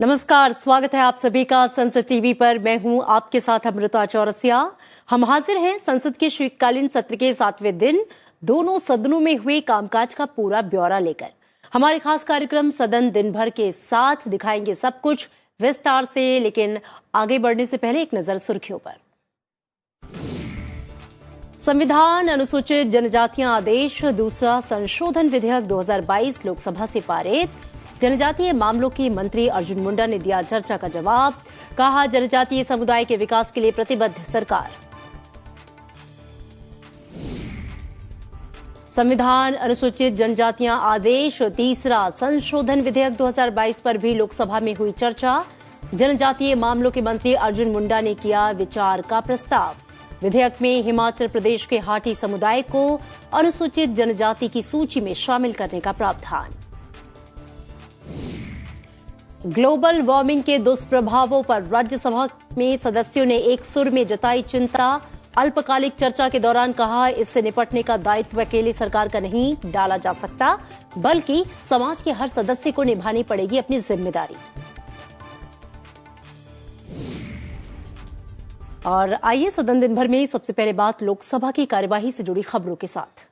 नमस्कार, स्वागत है आप सभी का संसद टीवी पर। मैं हूं आपके साथ अमृता चौरसिया। हम हाजिर हैं संसद के शीतकालीन सत्र के 7वें दिन दोनों सदनों में हुए कामकाज का पूरा ब्यौरा लेकर। हमारे खास कार्यक्रम सदन दिन भर के साथ दिखाएंगे सब कुछ विस्तार से, लेकिन आगे बढ़ने से पहले एक नजर सुर्खियों पर। संविधान अनुसूचित जनजातियां आदेश दूसरा संशोधन विधेयक 2022 लोकसभा से पारित। जनजातीय मामलों के मंत्री अर्जुन मुंडा ने दिया चर्चा का जवाब। कहा, जनजातीय समुदाय के विकास के लिए प्रतिबद्ध सरकार। संविधान अनुसूचित जनजातियां आदेश तीसरा संशोधन विधेयक 2022 पर भी लोकसभा में हुई चर्चा। जनजातीय मामलों के मंत्री अर्जुन मुंडा ने किया विचार का प्रस्ताव। विधेयक में हिमाचल प्रदेश के हाटी समुदाय को अनुसूचित जनजाति की सूची में शामिल करने का प्रावधान। ग्लोबल वार्मिंग के दुष्प्रभावों पर राज्यसभा में सदस्यों ने एक सुर में जताई चिंता। अल्पकालिक चर्चा के दौरान कहा, इससे निपटने का दायित्व अकेले सरकार का नहीं डाला जा सकता, बल्कि समाज के हर सदस्य को निभानी पड़ेगी अपनी जिम्मेदारी। और आइए सदन दिन भर में सबसे पहले बात लोकसभा की कार्यवाही से जुड़ी खबरों के साथ।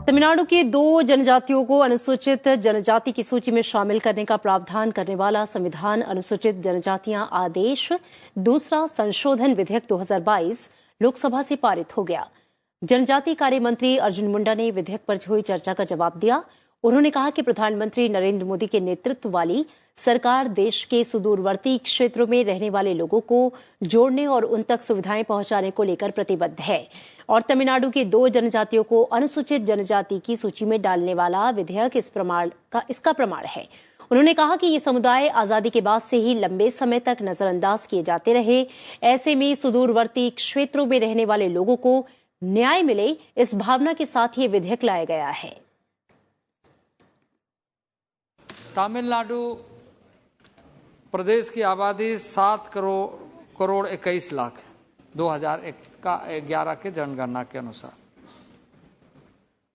तमिलनाडु के 2 जनजातियों को अनुसूचित जनजाति की सूची में शामिल करने का प्रावधान करने वाला संविधान अनुसूचित जनजातियां आदेश दूसरा संशोधन विधेयक 2022 लोकसभा से पारित हो गया। जनजातीय कार्य मंत्री अर्जुन मुंडा ने विधेयक पर हुई चर्चा का जवाब दिया। उन्होंने कहा कि प्रधानमंत्री नरेंद्र मोदी के नेतृत्व वाली सरकार देश के सुदूरवर्ती क्षेत्रों में रहने वाले लोगों को जोड़ने और उन तक सुविधाएं पहुंचाने को लेकर प्रतिबद्ध है और तमिलनाडु के 2 जनजातियों को अनुसूचित जनजाति की सूची में डालने वाला विधेयक इसका प्रमाण है। उन्होंने कहा कि ये समुदाय आजादी के बाद से ही लंबे समय तक नजरअंदाज किए जाते रहे। ऐसे में सुदूरवर्ती क्षेत्रों में रहने वाले लोगों को न्याय मिले, इस भावना के साथ ये विधेयक लाया गया है। तमिलनाडु प्रदेश की आबादी 7 करोड़ 21 लाख 2011 के जनगणना के अनुसार,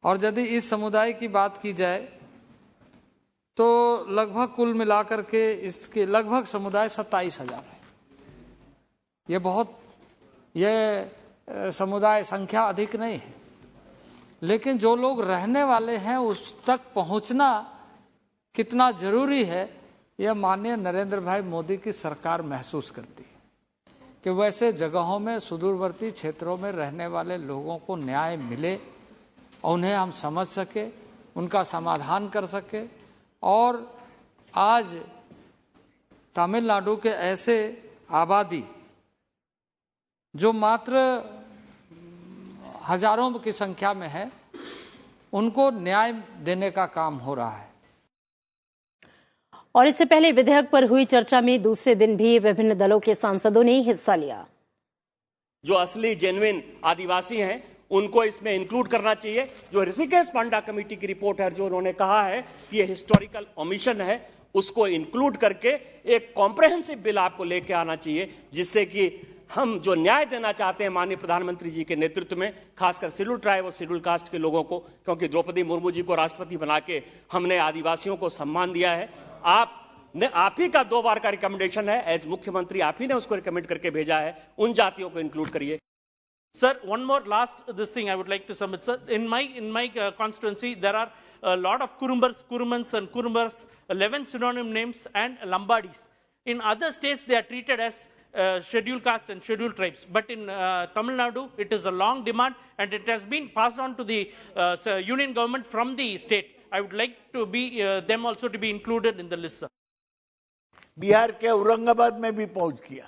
और यदि इस समुदाय की बात की जाए तो लगभग कुल मिलाकर के इसके लगभग समुदाय 27,000 है। ये समुदाय संख्या अधिक नहीं है, लेकिन जो लोग रहने वाले हैं उस तक पहुंचना कितना जरूरी है, यह माननीय नरेंद्र भाई मोदी की सरकार महसूस करती है कि वैसे जगहों में सुदूरवर्ती क्षेत्रों में रहने वाले लोगों को न्याय मिले, उन्हें हम समझ सके, उनका समाधान कर सके। और आज तमिलनाडु के ऐसे आबादी जो मात्र हजारों की संख्या में है, उनको न्याय देने का काम हो रहा है। और इससे पहले विधेयक पर हुई चर्चा में दूसरे दिन भी विभिन्न दलों के सांसदों ने हिस्सा लिया। जो असली जेन्युइन आदिवासी हैं उनको इसमें इंक्लूड करना चाहिए। जो ऋषिकेश पांडा कमेटी की रिपोर्ट है, जो उन्होंने कहा है कि ये हिस्टोरिकल ओमिशन है, उसको इंक्लूड करके एक कॉम्प्रहेंसिव बिल आपको लेके आना चाहिए, जिससे कि हम जो न्याय देना चाहते हैं माननीय प्रधानमंत्री जी के नेतृत्व में, खासकर शेड्यूल ट्राइब और शेड्यूल कास्ट के लोगों को, क्योंकि द्रौपदी मुर्मू जी को राष्ट्रपति बना के हमने आदिवासियों को सम्मान दिया है। आप ही का 2 बार का रिकमेंडेशन है, एज मुख्यमंत्री आप ही ने उसको रिकमेंड करके भेजा है, उन जातियों को इंक्लूड करिए। Sir, one more last this thing I would like to submit, sir. In my constituency, there are a lot of Kurumbars, Kurumans and Kurumbars, 11 synonym names and Lambadis. In other states, they are treated as scheduled caste and scheduled tribes. But in Tamil Nadu, it is a long demand and it has been passed on to the union government from the state. I would like to be them also to be included in the list, sir. Bihar के औरंगाबाद में भी पहुंच गया।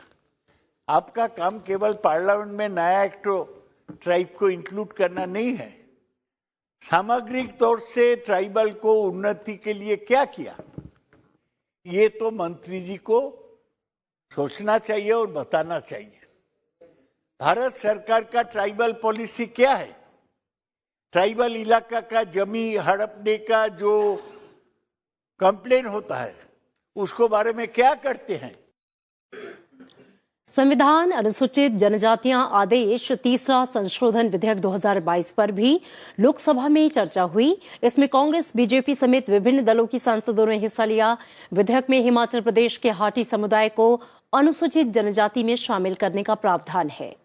आपका काम केवल parliament में नया एक्ट ट्राइब को इंक्लूड करना नहीं है, सामग्रिक तौर से ट्राइबल को उन्नति के लिए क्या किया, ये तो मंत्री जी को सोचना चाहिए और बताना चाहिए। भारत सरकार का ट्राइबल पॉलिसी क्या है? ट्राइबल इलाका का जमीन हड़पने का जो कंप्लेन होता है, उसको बारे में क्या करते हैं? संविधान अनुसूचित जनजातियां आदेश तीसरा संशोधन विधेयक 2022 पर भी लोकसभा में चर्चा हुई। इसमें कांग्रेस, बीजेपी समेत विभिन्न दलों की सांसदों ने हिस्सा लिया। विधेयक में हिमाचल प्रदेश के हाटी समुदाय को अनुसूचित जनजाति में शामिल करने का प्रावधान है।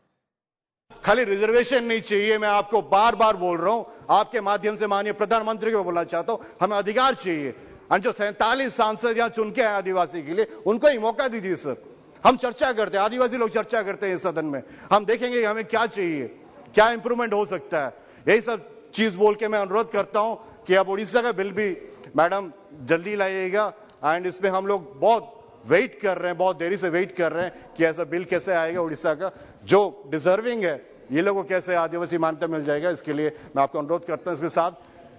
खाली रिजर्वेशन नहीं चाहिए, मैं आपको बार बार बोल रहा हूं, आपके माध्यम से माननीय प्रधानमंत्री को बोलना चाहता हूं, हमें अधिकार चाहिए। और जो 47 सांसद यहां चुन के आए आदिवासी के लिए, उनको ही मौका दीजिए सर। हम चर्चा करते हैं, आदिवासी लोग चर्चा करते हैं इस सदन में, हम देखेंगे कि हमें क्या चाहिए, क्या इंप्रूवमेंट हो सकता है। यही सब चीज बोल के मैं अनुरोध करता हूं कि अब उड़ीसा का बिल भी मैडम जल्दी लाइएगा। एंड इसमें हम लोग बहुत वेट कर रहे हैं, बहुत देरी से वेट कर रहे हैं कि ऐसा बिल कैसे आएगा उड़ीसा का, जो डिजर्विंग है ये लोगों को कैसे आदिवासी मान्यता मिल जाएगा। इसके लिए मैं आपको अनुरोध करता हूं, इसके साथ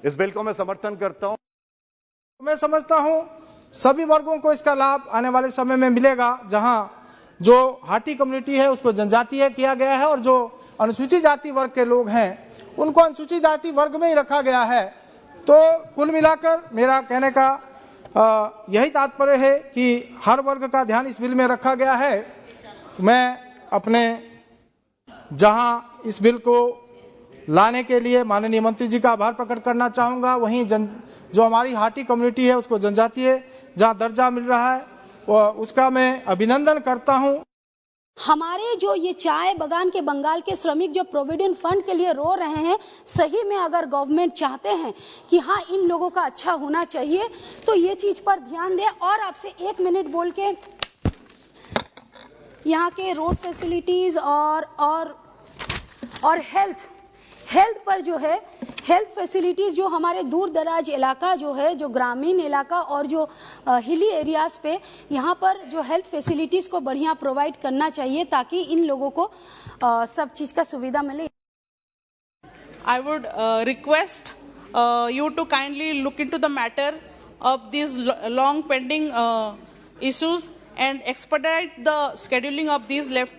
इस बिल को मैं समर्थन करता हूं। मैं समझता हूं सभी वर्गों को इसका लाभ आने वाले समय में मिलेगा। जहां जो हाटी कम्युनिटी है उसको जनजातीय किया गया है और जो अनुसूचित जाति वर्ग के लोग हैं उनको अनुसूचित जाति वर्ग में ही रखा गया है। तो कुल मिलाकर मेरा कहने का यही तात्पर्य है कि हर वर्ग का ध्यान इस बिल में रखा गया है। मैं अपने जहां इस बिल को लाने के लिए माननीय मंत्री जी का आभार प्रकट करना चाहूंगा, वहीं जो हमारी हाटी कम्युनिटी है उसको जनजातीय जहां दर्जा मिल रहा है उसका मैं अभिनंदन करता हूं। हमारे जो ये चाय बगान के बंगाल के श्रमिक जो प्रोविडेंट फंड के लिए रो रहे हैं, सही में अगर गवर्नमेंट चाहते हैं कि हाँ इन लोगों का अच्छा होना चाहिए तो ये चीज पर ध्यान दें। और आपसे 1 मिनट बोल के यहाँ के रोड फैसिलिटीज और हेल्थ पर जो है, हेल्थ फैसिलिटीज जो हमारे दूर दराज इलाका जो है, जो ग्रामीण इलाका और जो हिली एरियाज पे, यहाँ पर जो हेल्थ फैसिलिटीज को बढ़िया प्रोवाइड करना चाहिए ताकि इन लोगों को सब चीज का सुविधा मिले। I would request you to kindly look into the matter of these long pending issues and expedite the scheduling of these left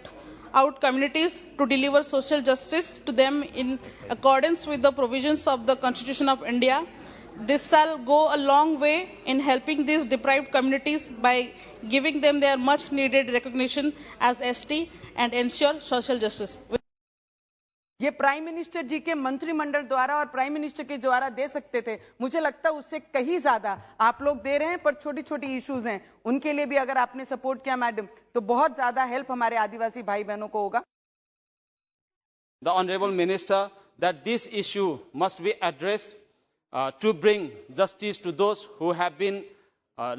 out communities to deliver social justice to them in accordance with the provisions of the Constitution of India. This shall go a long way in helping these deprived communities by giving them their much needed recognition as ST and ensure social justice. ये prime minister जी के मंत्रिमंडल द्वारा और prime minister के द्वारा दे सकते थे, मुझे लगता है उससे कहीं ज्यादा आप लोग दे रहे हैं। पर छोटी छोटी इश्यूज हैं, उनके लिए भी अगर आपने सपोर्ट किया मैडम तो बहुत ज्यादा हेल्प हमारे आदिवासी भाई बहनों को होगा। The Honorable Minister that this issue must be addressed to bring justice to those who have been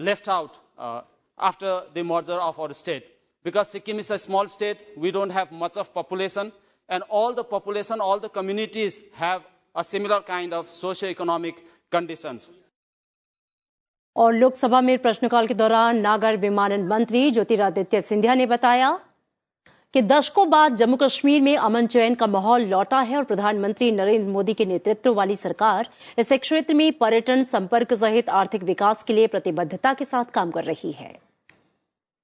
left out after the merger of our state. Because Sikkim is a small state, we don't have much of population. And all the population, all the communities have a similar kind of socio-economic conditions. और लोकसभा में प्रश्नकाल के दौरान नागर विमानन मंत्री ज्योतिरादित्य सिंधिया ने बताया कि दशकों बाद जम्मू कश्मीर में अमन चैन का माहौल लौटा है और प्रधानमंत्री नरेंद्र मोदी के नेतृत्व वाली सरकार इस क्षेत्र में पर्यटन, संपर्क सहित आर्थिक विकास के लिए प्रतिबद्धता के साथ काम कर रही है।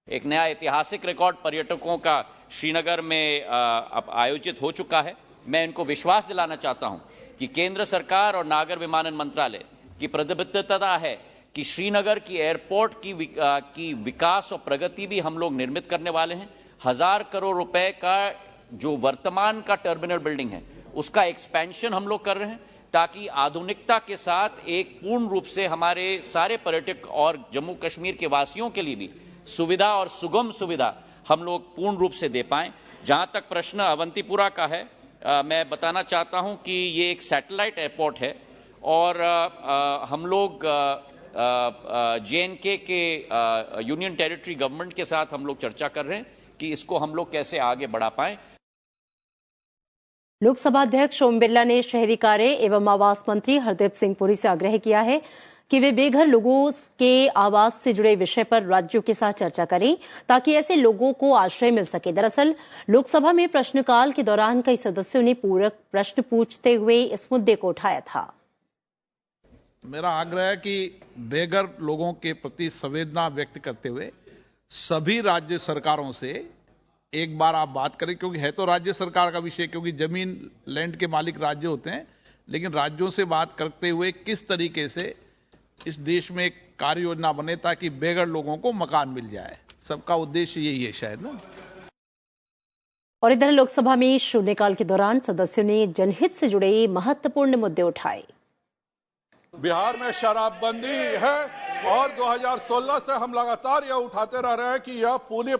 एक नया ऐतिहासिक रिकॉर्ड पर्यटकों का श्रीनगर में अब आयोजित हो चुका है। मैं इनको विश्वास दिलाना चाहता हूं कि केंद्र सरकार और नागर विमानन मंत्रालय की प्रतिबद्धता है कि श्रीनगर की एयरपोर्ट की विकास और प्रगति भी हम लोग निर्मित करने वाले हैं। 1000 करोड़ रुपए का जो वर्तमान का टर्मिनल बिल्डिंग है उसका एक्सपेंशन हम लोग कर रहे हैं ताकि आधुनिकता के साथ एक पूर्ण रूप से हमारे सारे पर्यटक और जम्मू कश्मीर के वासियों के लिए भी सुविधा और सुगम सुविधा हम लोग पूर्ण रूप से दे पाएं। जहां तक प्रश्न अवंतीपुरा का है, मैं बताना चाहता हूं कि ये एक सैटेलाइट एयरपोर्ट है और हम लोग JNK के यूनियन टेरिटरी गवर्नमेंट के साथ हम लोग चर्चा कर रहे हैं कि इसको हम लोग कैसे आगे बढ़ा पाएं। लोकसभा अध्यक्ष ओम बिरला ने शहरी कार्य एवं आवास मंत्री हरदीप सिंह पुरी से आग्रह किया है कि वे बेघर लोगों के आवास से जुड़े विषय पर राज्यों के साथ चर्चा करें ताकि ऐसे लोगों को आश्रय मिल सके। दरअसल लोकसभा में प्रश्नकाल के दौरान कई सदस्यों ने पूरक प्रश्न पूछते हुए इस मुद्दे को उठाया था। मेरा आग्रह है कि बेघर लोगों के प्रति संवेदना व्यक्त करते हुए सभी राज्य सरकारों से एक बार आप बात करें, क्योंकि है तो राज्य सरकार का विषय, क्योंकि जमीन लैंड के मालिक राज्य होते हैं, लेकिन राज्यों से बात करते हुए किस तरीके से इस देश में एक कार्य योजना बने ताकि बेघर लोगों को मकान मिल जाए। सबका उद्देश्य यही है शायद ना। और इधर लोकसभा में शून्यकाल के दौरान सदस्यों ने जनहित से जुड़े महत्वपूर्ण मुद्दे उठाए। बिहार में शराबबंदी है और 2016 से हम लगातार यह उठाते रह रहे हैं कि यह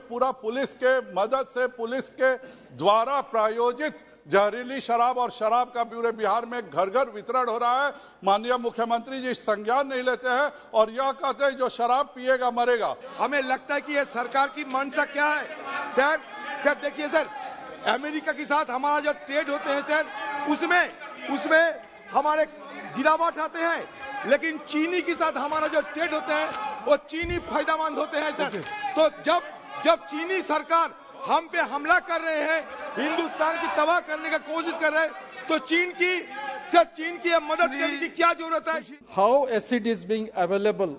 पूरा पुलिस के मदद से, पुलिस के द्वारा प्रायोजित जहरीली शराब और शराब का पूरे बिहार में घर घर वितरण हो रहा है। माननीय मुख्यमंत्री जी संज्ञान नहीं लेते हैं और यह कहते हैं जो शराब पिएगा मरेगा। हमें लगता है कि यह सरकार की मंशा क्या है सर देखिए सर, अमेरिका के साथ हमारा जो ट्रेड होते हैं सर, उसमें हमारे गिरावट आते हैं, लेकिन चीनी के साथ हमारा जो ट्रेड होते हैं वो चीनी फायदेमंद होते हैं सर। तो जब चीनी सरकार हम पे हमला कर रहे हैं, हिंदुस्तान की तबाह करने का कोशिश कर रहे हैं, तो चीन की मदद करने की क्या जरूरत है? How acid is being available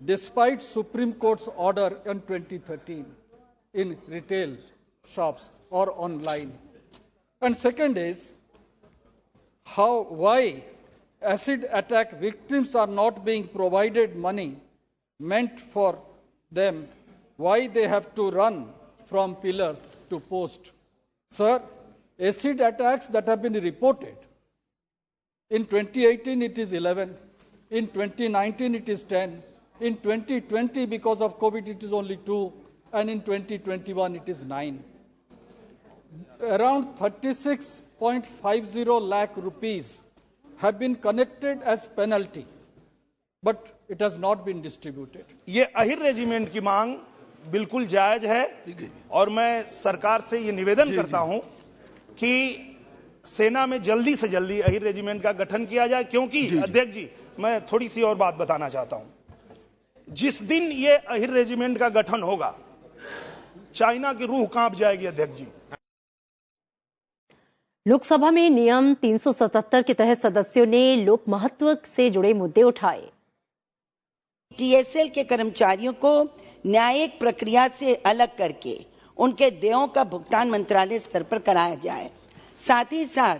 despite Supreme Court's order in 2013 in retail shops or online? And second is why acid attack victims are not being provided money meant for them, why they have to run from pillar to post. Sir, acid attacks that have been reported, in 2018 it is 11, in 2019 it is 10, in 2020 because of COVID it is only 2, and in 2021 it is 9. Around 36.50 lakh rupees have been connected as penalty, but it has not been distributed. ये Ahir regiment की मांग बिल्कुल जायज है और मैं सरकार से ये निवेदन करता हूं कि सेना में जल्दी से जल्दी अहिर रेजिमेंट का गठन किया जाए, क्योंकि अध्यक्ष जी मैं थोड़ी सी और बात बताना चाहता हूं। जिस दिन ये अहिर रेजिमेंट का गठन होगा, चाइना की रूह कांप जाएगी अध्यक्ष जी। लोकसभा में नियम 377 के तहत सदस्यों ने लोक महत्व से जुड़े मुद्दे उठाए। टीएसएल के कर्मचारियों को न्यायिक प्रक्रिया से अलग करके उनके देयों का भुगतान मंत्रालय स्तर पर कराया जाए। साथ ही साथ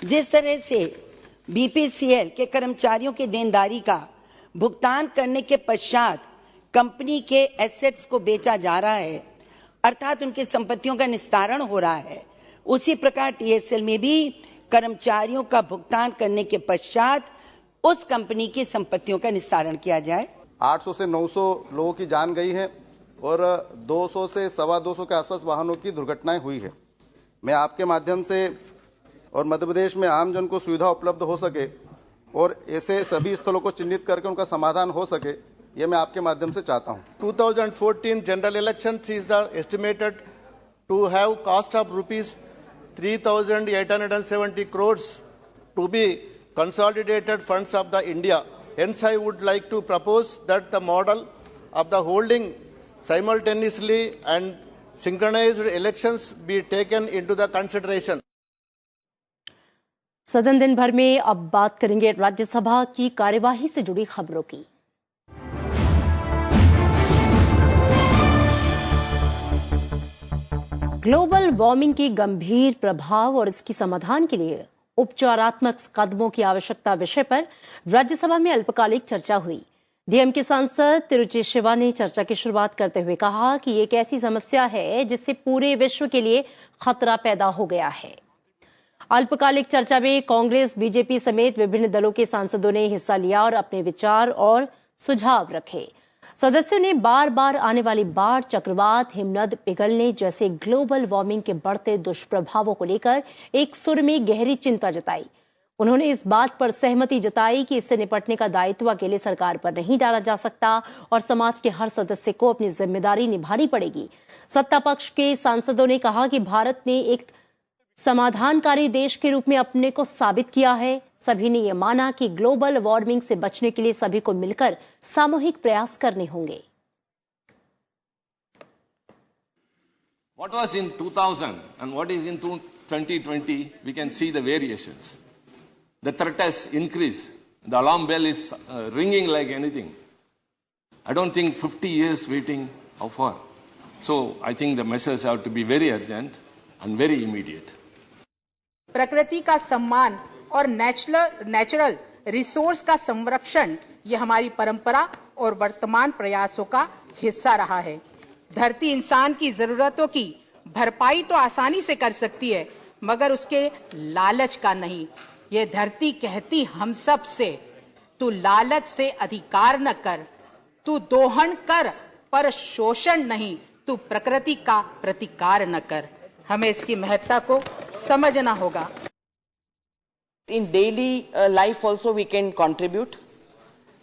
जिस तरह से बीपीसीएल के कर्मचारियों की देनदारी का भुगतान करने के पश्चात कंपनी के एसेट्स को बेचा जा रहा है, अर्थात उनकी संपत्तियों का निस्तारण हो रहा है, उसी प्रकार टीएसएल में भी कर्मचारियों का भुगतान करने के पश्चात उस कंपनी की संपत्तियों का निस्तारण किया जाए। 800 से 900 लोगों की जान गई है और 200 से 225 के आसपास वाहनों की दुर्घटनाएं हुई है। मैं आपके माध्यम से और मध्य प्रदेश में आम जन को सुविधा उपलब्ध हो सके और ऐसे सभी स्थलों को चिन्हित करके उनका समाधान हो सके, ये मैं आपके माध्यम से चाहता हूं। 2014 general election is the estimated to have cost of rupees 3,870 crores to be consolidated funds of the India. Hence, I would like to propose that the model of the holding simultaneously and synchronized elections be taken into the consideration. सदन दिन भर में अब बात करेंगे राज्यसभा की कार्यवाही से जुड़ी खबरों की। ग्लोबल वार्मिंग के गंभीर प्रभाव और इसकी समाधान के लिए उपचारात्मक कदमों की आवश्यकता विषय पर राज्यसभा में अल्पकालिक चर्चा हुई। डीएमके सांसद तिरुचि शिवा ने चर्चा की शुरुआत करते हुए कहा कि ये एक ऐसी समस्या है जिससे पूरे विश्व के लिए खतरा पैदा हो गया है। अल्पकालिक चर्चा में कांग्रेस, बीजेपी समेत विभिन्न दलों के सांसदों ने हिस्सा लिया और अपने विचार और सुझाव रखे। सदस्यों ने बार बार आने वाली बाढ़, चक्रवात, हिमनद पिघलने जैसे ग्लोबल वार्मिंग के बढ़ते दुष्प्रभावों को लेकर एक सुर में गहरी चिंता जताई। उन्होंने इस बात पर सहमति जताई कि इससे निपटने का दायित्व अकेले सरकार पर नहीं डाला जा सकता और समाज के हर सदस्य को अपनी जिम्मेदारी निभानी पड़ेगी। सत्ता पक्ष के सांसदों ने कहा कि भारत ने एक समाधानकारी देश के रूप में अपने को साबित किया है। सभी ने यह माना कि ग्लोबल वार्मिंग से बचने के लिए सभी को मिलकर सामूहिक प्रयास करने होंगे। What was in 2000 and what is in 2020, we can see the variations. The threat has increased. The alarm bell is ringing like anything. I don't think 50 years waiting, how far? So I think the measures have to be very urgent and very immediate. प्रकृति का सम्मान और natural resource का संरक्षण ये हमारी परंपरा और वर्तमान प्रयासों का हिस्सा रहा है। धरती इंसान की जरूरतों की भरपाई तो आसानी से कर सकती है, मगर उसके लालच का नहीं। ये धरती कहती हम सब से, तू लालच से अधिकार न कर, तू दोहन कर पर शोषण नहीं, तू प्रकृति का प्रतिकार न कर। हमें इसकी महत्ता को समझना होगा। In daily life also we can contribute.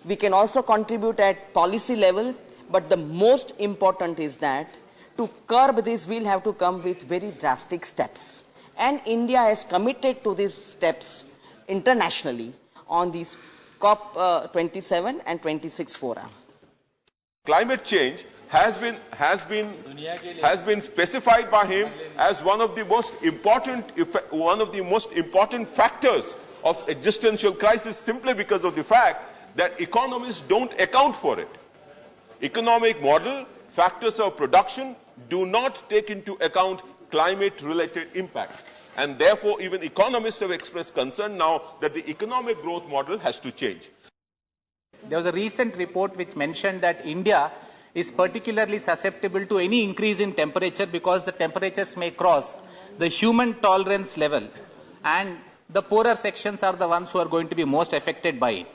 We can also contribute at policy level, but the most important is that to curb this we'll have to come with very drastic steps. And India has committed to these steps internationally on these COP27 and 26 fora. Climate change has been specified by him as one of the most important factors of existential crisis, simply because of the fact that economists don't account for it. Economic model, factors of production do not take into account climate-related impacts. And therefore, even economists have expressed concern now that the economic growth model has to change. There was a recent report which mentioned that India is particularly susceptible to any increase in temperature because the temperatures may cross the human tolerance level, and the poorer sections are the ones who are going to be most affected by it.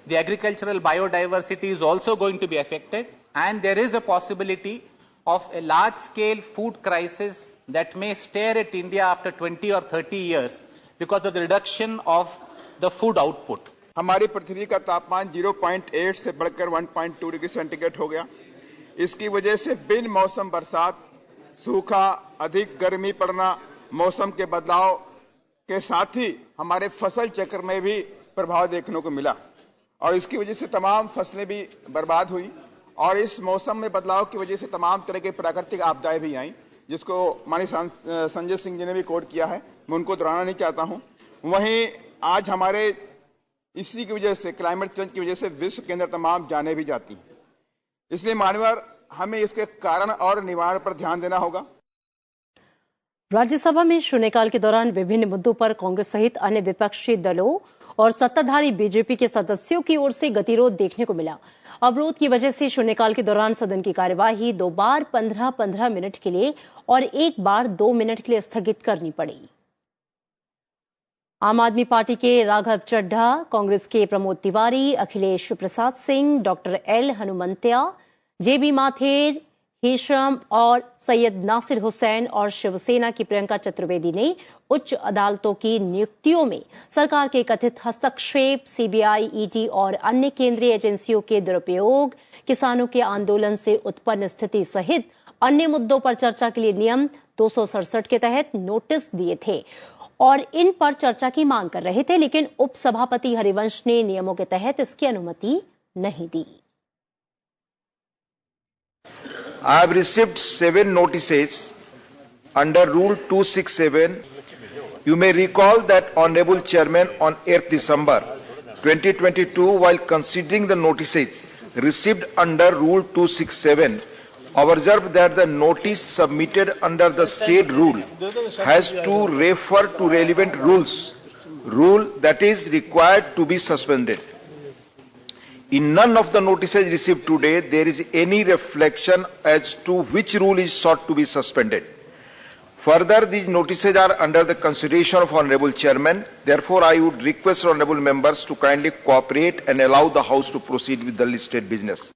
The agricultural biodiversity is also going to be affected, and there is a possibility of a large-scale food crisis that may stare at India after 20 or 30 years because of the reduction of the food output. हमारी पृथ्वी का तापमान 0.8 से बढ़कर 1.2 degree centigrade हो गया। इसकी वजह से बिन मौसम बरसात, सूखा, अधिक गर्मी पड़ना, मौसम के बदलाव के साथ ही हमारे फसल चक्र में भी प्रभाव देखने को मिला और इसकी वजह से तमाम फसलें भी बर्बाद हुई और इस मौसम में बदलाव की वजह से तमाम तरह के प्राकृतिक आपदाएं भी आईं, जिसको माननीय संजय सिंह जी ने भी कोट किया है। मैं उनको दोहराना नहीं चाहता हूं। वहीं आज हमारे इसी की वजह से, क्लाइमेट चेंज की वजह से विश्व के अंदर तमाम जानें भी जाती हैं। इसलिए मानवर हमें इसके कारण और निवारण पर ध्यान देना होगा। राज्यसभा में शून्यकाल के दौरान विभिन्न मुद्दों पर कांग्रेस सहित अन्य विपक्षी दलों और सत्ताधारी बीजेपी के सदस्यों की ओर से गतिरोध देखने को मिला। अवरोध की वजह से शून्यकाल के दौरान सदन की कार्यवाही 2 बार 15-15 मिनट के लिए और 1 बार 2 मिनट के लिए स्थगित करनी पड़ी। आम आदमी पार्टी के राघव चड्ढा, कांग्रेस के प्रमोद तिवारी, अखिलेश प्रसाद सिंह, डॉक्टर एल हनुमंतिया, जेबी माथेर, हेशम और सैयद नासिर हुसैन और शिवसेना की प्रियंका चतुर्वेदी ने उच्च अदालतों की नियुक्तियों में सरकार के कथित हस्तक्षेप, सीबीआई, ईडी और अन्य केंद्रीय एजेंसियों के दुरुपयोग, किसानों के आंदोलन से उत्पन्न स्थिति सहित अन्य मुद्दों पर चर्चा के लिए नियम 267 के तहत नोटिस दिए थे और इन पर चर्चा की मांग कर रहे थे, लेकिन उपसभापति हरिवंश ने नियमों के तहत इसकी अनुमति नहीं दी। I have received 7 notices under Rule 267. You may recall that Honorable Chairman on 8th December 2022, while considering the notices received under Rule 267, observed that the notice submitted under the said rule has to refer to relevant rule that is required to be suspended. In none of the notices received today, there is any reflection as to which rule is sought to be suspended. Further, these notices are under the consideration of Honorable Chairman. Therefore, I would request Honorable Members to kindly cooperate and allow the House to proceed with the listed business.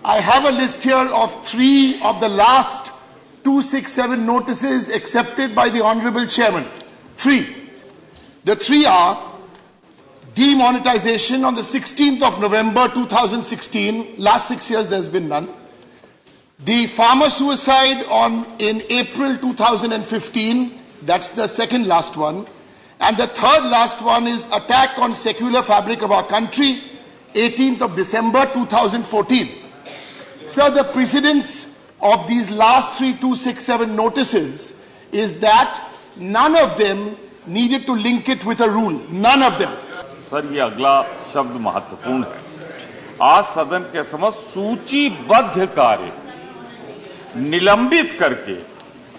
I have a list here of 3 of the last 267 notices accepted by the Honorable Chairman. 3. The 3 are demonetization on the 16th of November 2016. Last 6 years there has been none. The farmer suicide in April 2015. That's the second last one. And the third last one is attack on secular fabric of our country, 18th of December 2014. Sir, the precedence of these last 3 267 notices is that none of them needed to link it with a rule. None of them. Sir, ये अगला शब्द महत्वपूर्ण है। आज सदन के समक्ष सूचीबद्ध कार्य निलंबित करके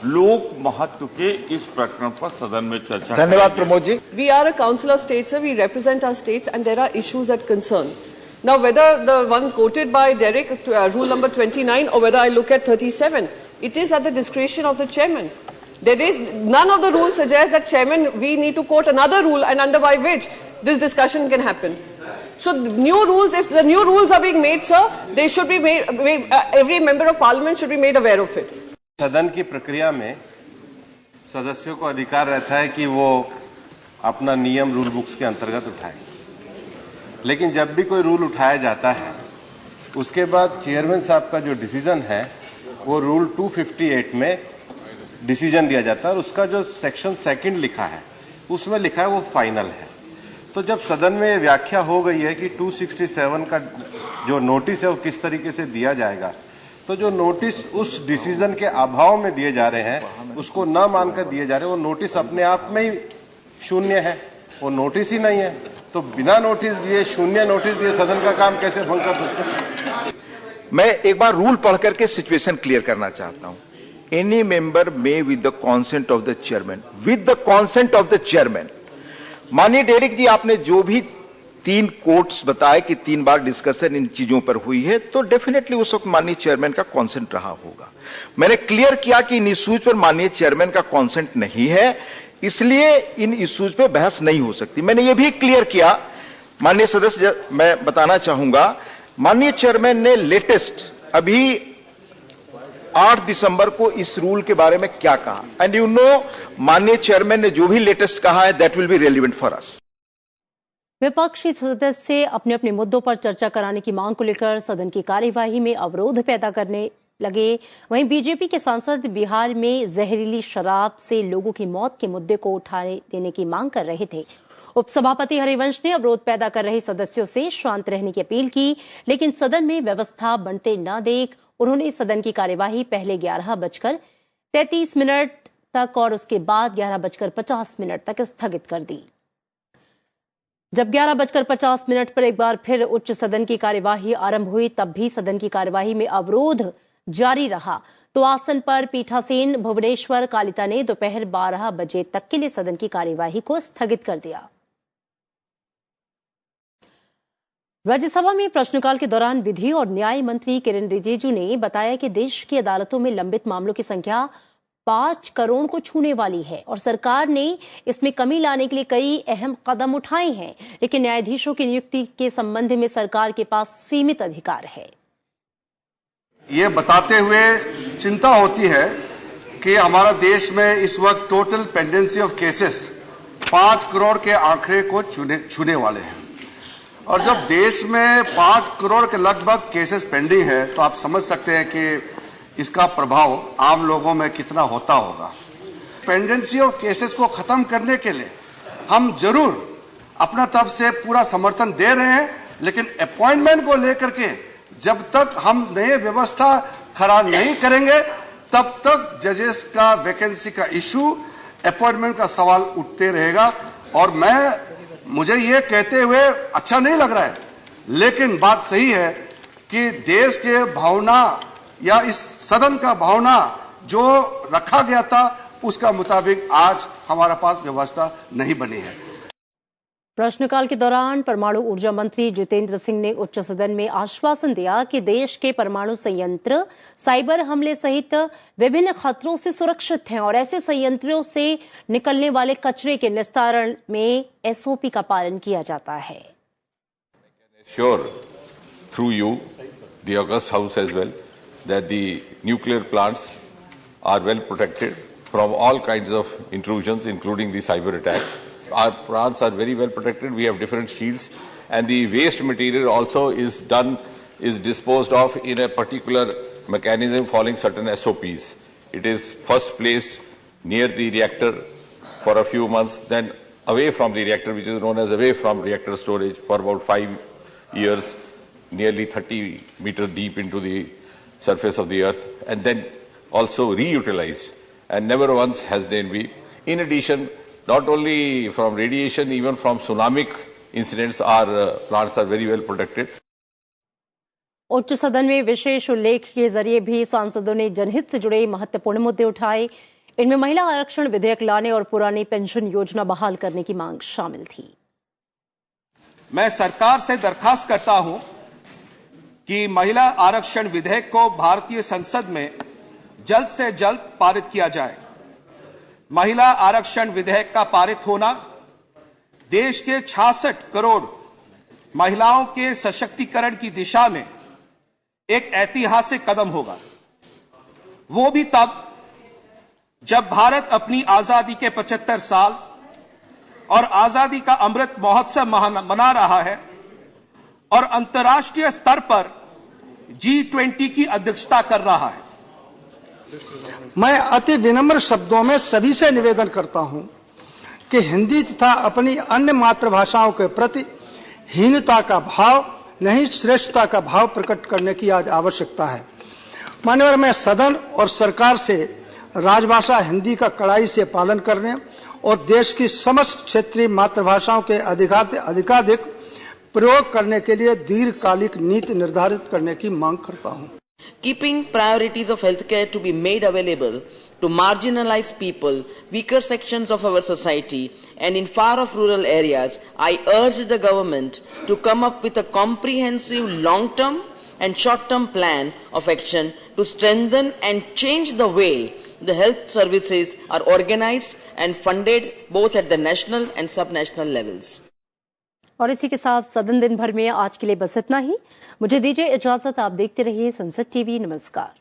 लोक महत्व के इस प्रकरण पर सदन में चर्चा। धन्यवाद Pramod ji. We are a council of states, sir. We represent our states, and there are issues that concern. Now, whether the one quoted by Derek, rule number 29, or whether I look at 37, it is at the discretion of the chairman. There is none of the rules suggest that chairman we need to quote another rule and under by which this discussion can happen. So the new rules, if the new rules are being made, sir, they should be made. Every member of parliament should be made aware of it. सदन की प्रक्रिया में सदस्यों को अधिकार रहता है कि वो अपना नियम रूल बुक्स के अंतर्गत उठाए, लेकिन जब भी कोई रूल उठाया जाता है उसके बाद चेयरमैन साहब का जो डिसीजन है वो रूल 258 में डिसीजन दिया जाता है और उसका जो सेक्शन 2 लिखा है उसमें लिखा है वो फाइनल है। तो जब सदन में व्याख्या हो गई है कि 267 का जो नोटिस है वो किस तरीके से दिया जाएगा, तो जो नोटिस उस डिसीजन के अभाव में दिए जा रहे हैं, उसको न मानकर दिए जा रहे हैं, वो नोटिस अपने आप में ही शून्य है, वो नोटिस ही नहीं है। तो बिना नोटिस दिए, शून्य नोटिस दिए सदन का काम कैसे भंग कर सकते हैं? मैं एक बार रूल पढ़ करके सिचुएशन क्लियर करना चाहता हूं। Any member may with the consent of the chairman, with the consent of the chairman. माननीय डेरिक जी, आपने जो भी 3 कोट्स बताए कि 3 बार डिस्कशन इन चीजों पर हुई है, तो डेफिनेटली उस वक्त माननीय चेयरमैन का कॉन्सेंट रहा होगा। मैंने क्लियर किया कि इन इश्यूज पर माननीय चेयरमैन का कॉन्सेंट नहीं है, इसलिए इन इश्यूज पे बहस नहीं हो सकती। मैंने ये भी क्लियर किया, माननीय सदस्य, मैं बताना चाहूंगा, माननीय चेयरमैन ने लेटेस्ट अभी 8 दिसंबर को इस रूल के बारे में क्या कहा, एंड यू नो माननीय चेयरमैन ने जो भी लेटेस्ट कहा है that will be relevant for us. विपक्षी सदस्य अपने अपने मुद्दों पर चर्चा कराने की मांग को लेकर सदन की कार्यवाही में अवरोध पैदा करने लगे। वहीं बीजेपी के सांसद बिहार में जहरीली शराब से लोगों की मौत के मुद्दे को उठाने देने की मांग कर रहे थे। उपसभापति हरिवंश ने अवरोध पैदा कर रहे सदस्यों से शांत रहने की अपील की, लेकिन सदन में व्यवस्था बनते न देख उन्होंने सदन की कार्यवाही पहले 11:33 तक और उसके बाद 11:50 तक स्थगित कर दी। जब 11:50 पर एक बार फिर उच्च सदन की कार्यवाही आरंभ हुई, तब भी सदन की कार्यवाही में अवरोध जारी रहा। तो आसन पर पीठासीन भुवनेश्वर कालिता ने दोपहर 12 बजे तक के लिए सदन की कार्यवाही को स्थगित कर दिया। राज्यसभा में प्रश्नकाल के दौरान विधि और न्याय मंत्री किरेन रिजिजू ने बताया कि देश की अदालतों में लंबित मामलों की संख्या 5 करोड़ को छूने वाली है और सरकार ने इसमें कमी लाने के लिए कई अहम कदम उठाए हैं, लेकिन न्यायाधीशों की नियुक्ति के संबंध में सरकार के पास सीमित अधिकार है। ये बताते हुए चिंता होती है कि हमारा देश में इस वक्त total pendency of cases 5 crore के आंकड़े को छूने वाले हैं, और जब देश में 5 करोड़ के लगभग केसेस पेंडिंग है तो आप समझ सकते हैं कि इसका प्रभाव आम लोगों में कितना होता होगा। पेंडेंसी ऑफ केसेस को खत्म करने के लिए हम जरूर अपना तरफ से पूरा समर्थन दे रहे हैं, लेकिन अपॉइंटमेंट को लेकर के जब तक हम नए व्यवस्था खड़ा नहीं करेंगे तब तक जजेस का वैकेंसी का इशू, अपॉइंटमेंट का सवाल उठते रहेगा। और मुझे ये कहते हुए अच्छा नहीं लग रहा है, लेकिन बात सही है कि देश के भावना या इस सदन का भावना जो रखा गया था उसका मुताबिक आज हमारे पास व्यवस्था नहीं बनी है। प्रश्नकाल के दौरान परमाणु ऊर्जा मंत्री जितेंद्र सिंह ने उच्च सदन में आश्वासन दिया कि देश के परमाणु संयंत्र साइबर हमले सहित विभिन्न खतरों से सुरक्षित हैं और ऐसे संयंत्रों से निकलने वाले कचरे के निस्तारण में एसओपी का पालन किया जाता है। Sure, through you, the August House as well, that the nuclear plants are well protected from all kinds of intrusions, including the cyber attacks. Our plants are very well protected. We have different shields, and the waste material also is disposed of in a particular mechanism following certain SOPs. It is first placed near the reactor for a few months, then away from the reactor, which is known as away from reactor storage, for about 5 years, nearly 30 meters deep into the surface of the earth, and then also reutilized, and never once has there been. In addition, not only from radiation, even from tsunamic incidents, our plants are very well protected. उच्च सदन में विशेष उल्लेख के जरिए भी सांसदों ने जनहित से जुड़े महत्वपूर्ण मुद्दे उठाए। इनमें महिला आरक्षण विधेयक लाने और पुरानी पेंशन योजना बहाल करने की मांग शामिल थी। मैं सरकार से दरखास्त करता हूं कि महिला आरक्षण विधेयक को भारतीय संसद में जल्द से जल्द पारित किया जाए। महिला आरक्षण विधेयक का पारित होना देश के 66 करोड़ महिलाओं के सशक्तिकरण की दिशा में एक ऐतिहासिक कदम होगा, वो भी तब जब भारत अपनी आजादी के 75 साल और आजादी का अमृत महोत्सव मना रहा है और अंतर्राष्ट्रीय स्तर पर G20 की अध्यक्षता कर रहा है। मैं अति विनम्र शब्दों में सभी से निवेदन करता हूं कि हिंदी तथा अपनी अन्य मातृभाषाओं के प्रति हीनता का भाव नहीं, श्रेष्ठता का भाव प्रकट करने की आज आवश्यकता है। मान्यवर, मैं सदन और सरकार से राजभाषा हिंदी का कड़ाई से पालन करने और देश की समस्त क्षेत्रीय मातृभाषाओं के अधिकाधिक प्रयोग करने के लिए दीर्घकालिक नीति निर्धारित करने की मांग करता हूं। Keeping priorities of healthcare to be made available to marginalized people, weaker sections of our society, and in far-off rural areas, I urge the government to come up with a comprehensive long-term and short-term plan of action to strengthen and change the way the health services are organized and funded both at the national and sub-national levels. और इसी के साथ सदन दिन भर में आज के लिए बस इतना ही। मुझे दीजिए इजाजत। आप देखते रहिए संसद टीवी। नमस्कार।